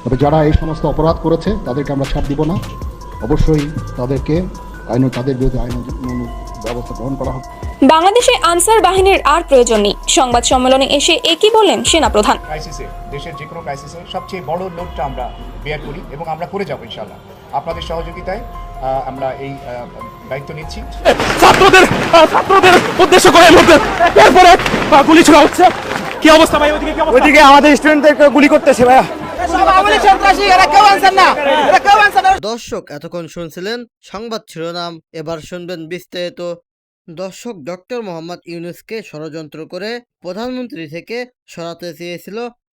তবে যারা এই সমস্ত অপরাধ করেছে তাদেরকে আমরা ছাড় দিব না। অবশ্যই তাদেরকে তাদের বিরুদ্ধে আইন ব্যবস্থা গ্রহণ করা হবে। বাংলাদেশে আনসার বাহিনীর আর প্রয়োজন নেই, সংবাদ সম্মেলনে এসে একই বললেন সেনাপ্রধান। ক্রাইসিসে, দেশের যে কোনো ক্রাইসিসে সবচেয়ে বড় লোডটা আমরা বেয়ার করি এবং আমরা করে যাবো ইনশাআল্লাহ। আপনাদের সহযোগিতায় আমরা এই দায়িত্ব নিচ্ছি। ছাত্রদের উদ্দেশ্য করে এরপরে গুলি ছোড়া হচ্ছে। কি অবস্থা ভাই? ওইদিকে আমাদের স্টুডেন্টদেরকে গুলি করতেছে ভাইয়া। দর্শক, এতক্ষণ শুনছিলেন সংবাদ শিরোনাম, এবার শুনবেন বিস্তারিত। দর্শক, ডক্টর মোহাম্মদ ইউনূসকে ষড়যন্ত্র করে প্রধানমন্ত্রী থেকে সরাতে চেয়েছিল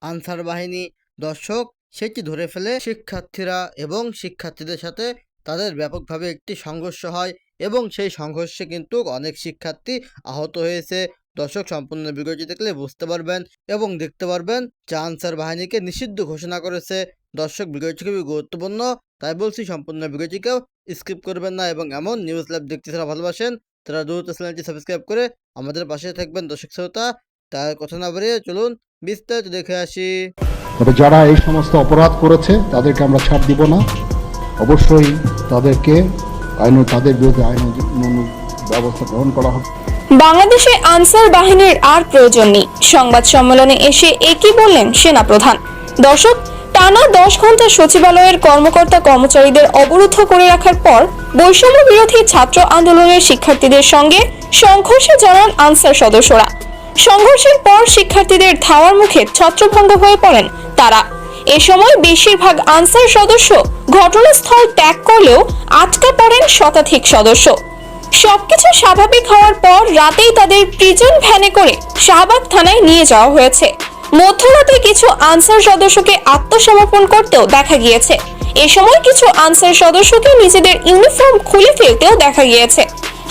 আনসার বাহিনী। দর্শক, সেটি ধরে ফেলে শিক্ষার্থীরা এবং শিক্ষার্থীদের সাথে তাদের ব্যাপকভাবে একটি সংঘর্ষ হয় এবং সেই সংঘর্ষে কিন্তু অনেক শিক্ষার্থী আহত হয়েছে। দর্শক, সম্পূর্ণ ভিডিওটি দেখলে বুঝতে পারবেন এবং দেখতে পারবেন যে আনসার বাহিনীকে নিষিদ্ধ ঘোষণা করেছে। দর্শক, ভিডিওটি খুবই গুরুত্বপূর্ণ, তাই বলছি সম্পূর্ণ ভিডিওটিকেও স্কিপ করবেন না এবং এমন নিউজ লাইভ দেখতে যারা ভালোবাসেন তারা দ্রুত চ্যানেলটি সাবস্ক্রাইব করে আমাদের পাশে থাকবেন। দর্শক শ্রোতা, তার কথা না বাড়িয়ে চলুন বিস্তারিত দেখে আসি। তবে যারা এই সমস্ত অপরাধ করেছে তাদেরকে আমরা ছাড় দিব না। অবশ্যই তাদেরকে তাদের বিরুদ্ধে আইন ব্যবস্থা গ্রহণ করা হবে। বাংলাদেশে আনসার বাহিনীর আর প্রয়োজন নেই, সংবাদ সম্মেলনে এসে একই বললেন সেনাপ্রধান। দর্শক, টানা 10 ঘন্টা সচিবালয়ের কর্মকর্তা কর্মচারীদের অবরুদ্ধ করে রাখার পর বৈষম্য বিরোধী ছাত্র আন্দোলনের শিক্ষার্থীদের সঙ্গে সংঘর্ষে জড়ান আনসার সদস্যরা। সংঘর্ষের পর শিক্ষার্থীদের ধাওয়ার মুখে ছত্রভঙ্গ হয়ে পড়েন তারা। এ সময় বেশিরভাগ আনসার সদস্য ঘটনাস্থল ত্যাগ করলেও আটকা পড়েন শতাধিক সদস্য। সবকিছু স্বাভাবিক হওয়ার পর রাতেই তাদের প্রিজন ভ্যানে করে শাহবাগ থানায় নিয়ে যাওয়া হয়েছে। মধ্যরাতে কিছু আনসার সদস্যকে আত্মসমর্পণ করতেও দেখা গিয়েছে। এ সময় কিছু আনসার সদস্যকে নিজেদের ইউনিফর্ম খুলে ফেলতেও দেখা গিয়েছে।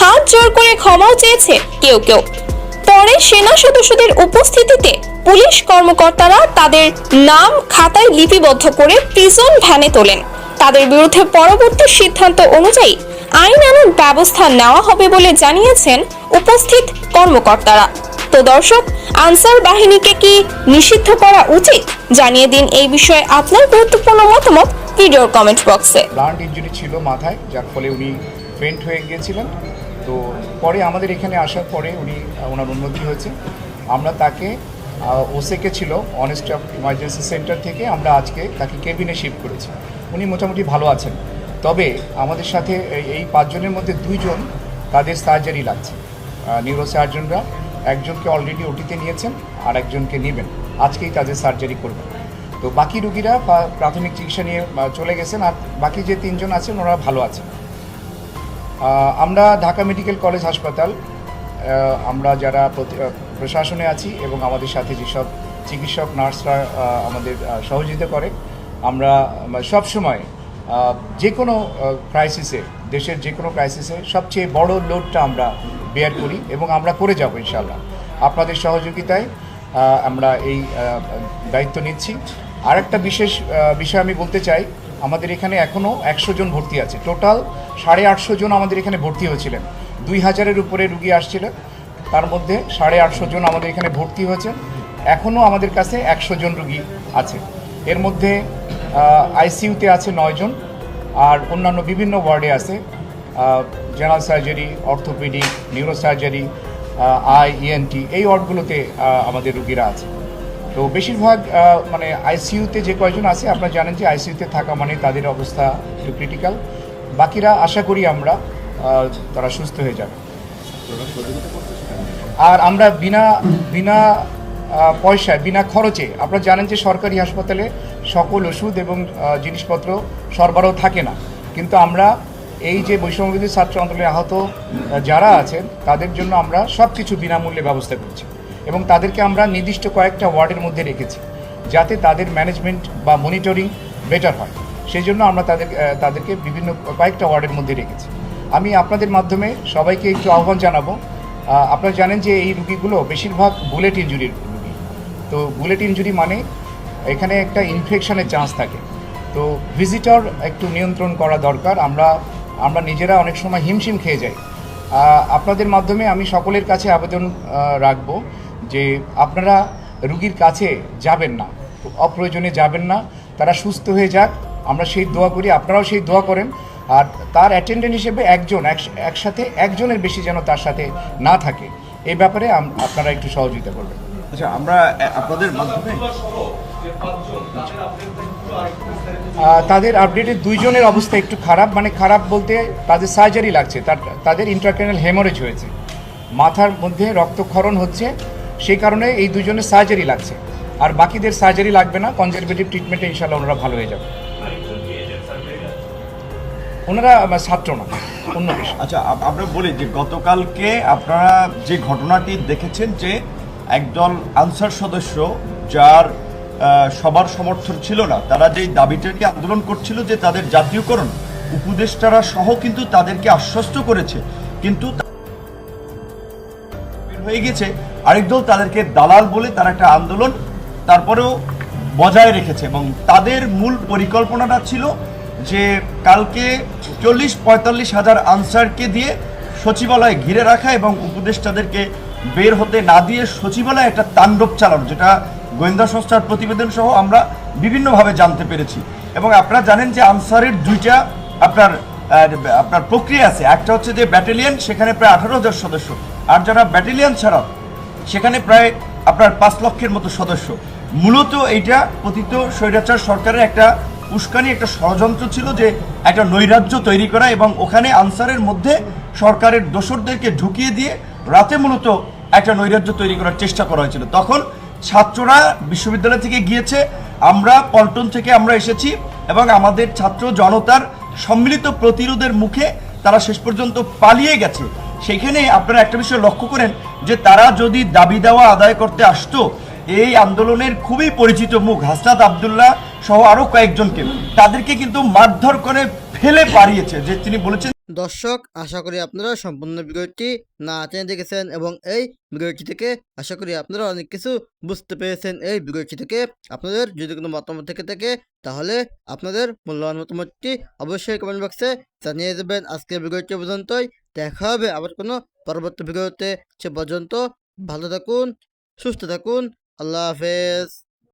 হাত জোর করে ক্ষমাও চেয়েছে কেউ কেউ। পরে সেনা সদস্যদের উপস্থিতিতে পুলিশ কর্মকর্তারা তাদের নাম খাতায় লিপিবদ্ধ করে প্রিজন ভ্যানে তোলেন। তাদের বিরুদ্ধে পরবর্তী সিদ্ধান্ত অনুযায়ী আইনানুগ ব্যবস্থা নেওয়া হবে বলে জানিয়েছেন উপস্থিত কর্মকর্তারা। তো দর্শক, আনসার বাহিনীকে কি নিষিদ্ধ করা উচিত? জানিয়ে দিন এই বিষয়ে আপনার গুরুত্বপূর্ণ মতামত ভিডিওর কমেন্ট বক্সে। ব্লান্ট ইনজুরি ছিল মাথায়, যার ফলে উনি ফেন্ট হয়ে গিয়েছিলেন। তো পরে আমাদের এখানে আসার পরে ওনার উন্নতি হয়েছে। আমরা তাকে ওসেকে ছিল অন স্টাফ ইমার্জেন্সি সেন্টার থেকে আমরা আজকে তাকে কেবিনে শিফট করেছি। উনি মোটামুটি ভালো আছেন। তবে আমাদের সাথে এই 5 জনের মধ্যে 2 জন তাদের সার্জারি লাগছে। নিউরো সার্জনরা একজনকে অলরেডি ওটিতে নিয়েছেন আর একজনকে নেবেন, আজকেই তাদের সার্জারি করবেন। তো বাকি রুগীরা প্রাথমিক চিকিৎসা নিয়ে চলে গেছেন আর বাকি যে 3 জন আছেন ওরা ভালো আছেন। আমরা ঢাকা মেডিকেল কলেজ হাসপাতাল, আমরা যারা প্রশাসনে আছি এবং আমাদের সাথে যেসব চিকিৎসক নার্সরা আমাদের সহযোগিতা করে, আমরা সবসময় যে কোনো ক্রাইসিসে, দেশের যে কোনো ক্রাইসিসে সবচেয়ে বড় লোডটা আমরা বেয়ার করি এবং আমরা করে যাব ইনশাআল্লাহ। আপনাদের সহযোগিতায় আমরা এই দায়িত্ব নিচ্ছি। আর একটা বিশেষ বিষয় আমি বলতে চাই, আমাদের এখানে এখনও 100 জন ভর্তি আছে। টোটাল 850 জন আমাদের এখানে ভর্তি হয়েছিলেন। 2000-এর উপরে রুগী আসছিলেন, তার মধ্যে 850 জন আমাদের এখানে ভর্তি হয়েছেন। এখনও আমাদের কাছে 100 জন রুগী আছে। এর মধ্যে আইসিইউতে আছে 9 জন আর অন্যান্য বিভিন্ন ওয়ার্ডে আছে। General surgery, orthopaedic, neuro surgery, ENT, এই ওয়ার্ডগুলোতে আমাদের রুগীরা আছে। তো বেশিরভাগ মানে আইসিইউতে যে কয়জন আছে, আপনারা জানেন যে আইসিইউতে থাকা মানে তাদের অবস্থা একটু ক্রিটিক্যাল। বাকিরা আশা করি আমরা তারা সুস্থ হয়ে যাবে। আর আমরা বিনা পয়সায়, বিনা খরচে, আপনারা জানেন যে সরকারি হাসপাতালে সকল ওষুধ এবং জিনিসপত্র সরবরাহ থাকে না, কিন্তু আমরা এই যে বৈষম্যবিরোধী ছাত্র আন্দোলনে আহত যারা আছেন তাদের জন্য আমরা সব কিছু বিনামূল্যে ব্যবস্থা করছি এবং তাদেরকে আমরা নির্দিষ্ট কয়েকটা ওয়ার্ডের মধ্যে রেখেছি যাতে তাদের ম্যানেজমেন্ট বা মনিটরিং বেটার হয়। সেই জন্য আমরা তাদেরকে বিভিন্ন কয়েকটা ওয়ার্ডের মধ্যে রেখেছি। আমি আপনাদের মাধ্যমে সবাইকে একটু আহ্বান জানাবো। আপনারা জানেন যে এই রুগীগুলো বেশিরভাগ বুলেট ইনজুরির রুগী। তো বুলেট ইনজুরি মানে এখানে একটা ইনফেকশনের চান্স থাকে। তো ভিজিটর একটু নিয়ন্ত্রণ করা দরকার। আমরা নিজেরা অনেক সময় হিমশিম খেয়ে যাই। আপনাদের মাধ্যমে আমি সকলের কাছে আবেদন রাখব যে আপনারা রুগীর কাছে যাবেন না, অপ্রয়োজনে যাবেন না। তারা সুস্থ হয়ে যাক, আমরা সেই দোয়া করি, আপনারাও সেই দোয়া করেন। আর তার অ্যাটেন্ডেন্ট হিসেবে একসাথে একজনের বেশি যেন তার সাথে না থাকে, এই ব্যাপারে আপনারা একটু সহযোগিতা করবেন। আচ্ছা, আমরা আপনাদের মাধ্যমে তাদের আপডেটের 2 জনের অবস্থা একটু খারাপ, মানে খারাপ বলতে তাদের সার্জারি লাগছে, তাদের ইন্ট্রাক্রেনাল হেমোরেজ হয়েছে, মাথার মধ্যে রক্তক্ষরণ হচ্ছে, সেই কারণে এই 2 জনের সার্জারি লাগছে। আর বাকিদের সার্জারি লাগবে না, কনজারভেটিভ ট্রিটমেন্টে ইনশাল্লাহ ওনারা ভালো হয়ে যাবে। ওনারা ছাত্র না, অন্য কিছু। আচ্ছা, আমরা বলি যে গতকালকে আপনারা যে ঘটনাটি দেখেছেন যে একদল আনসার সদস্য যার সবার সমর্থন ছিল না, তারা যেই দাবিটাকে আন্দোলন করছিল যে তাদের জাতীয়করণ, উপদেষ্টারা সহ কিন্তু তাদেরকে আশ্বস্ত করেছে, কিন্তু হয়ে গেছে আরেক দল তাদেরকে দালাল বলে তারা একটা আন্দোলন তারপরেও বজায় রেখেছে। এবং তাদের মূল পরিকল্পনাটা ছিল যে কালকে 40-45 হাজার আনসারকে দিয়ে সচিবালয়ে ঘিরে রাখা এবং উপদেষ্টাদেরকে বের হতে না দিয়ে সচিবালয়ে একটা তাণ্ডব চালানো, যেটা গোয়েন্দা সংস্থার প্রতিবেদন সহ আমরা বিভিন্নভাবে জানতে পেরেছি। এবং আপনারা জানেন যে আনসারের 2টা আপনার প্রক্রিয়া আছে। একটা হচ্ছে যে ব্যাটালিয়ন, সেখানে প্রায় 18,000 সদস্য, আর যারা ব্যাটালিয়ন ছাড়া সেখানে প্রায় আপনার 5 লক্ষের মতো সদস্য। মূলত এইটা পতিত স্বৈরাচার সরকারের একটা উস্কানি, একটা ষড়যন্ত্র ছিল যে একটা নৈরাজ্য তৈরি করা, এবং ওখানে আনসারের মধ্যে সরকারের দোসরদেরকে ঢুকিয়ে দিয়ে রাতে মূলত একটা নৈরাজ্য তৈরি করার চেষ্টা করা হয়েছিল। তখন ছাত্ররা বিশ্ববিদ্যালয় থেকে গিয়েছে, আমরা পল্টন থেকে আমরা এসেছি, এবং আমাদের ছাত্র জনতার সম্মিলিত প্রতিরোধের মুখে তারা শেষ পর্যন্ত পালিয়ে গেছে। সেখানে আপনারা একটা বিষয় লক্ষ্য করেন যে তারা যদি দাবি দেওয়া আদায় করতে আসতো, এই আন্দোলনের খুবই পরিচিত মুখ হাসনাত আবদুল্লাহ সহ আরো কয়েকজনকে তাদেরকে কিন্তু মারধর করে ফেলে পারিয়েছে, যে তিনি বলেছেন। দর্শক, আশা করি আপনারা সম্পূর্ণ ভিডিওটি না টেনে দেখেছেন এবং এই ভিডিওটি থেকে আশা করি আপনারা অনেক কিছু বুঝতে পেরেছেন। এই ভিডিওটি থেকে আপনাদের যদি কোনো মতামত থেকে থাকে তাহলে আপনাদের মূল্যবান মতামতটি অবশ্যই কমেন্ট বক্সে জানিয়ে দেবেন। আজকের ভিডিওটি পর্যন্তই, দেখা হবে আবার কোনো পরবর্তী ভিডিওতে। সে পর্যন্ত ভালো থাকুন, সুস্থ থাকুন, আল্লাহ হাফেজ।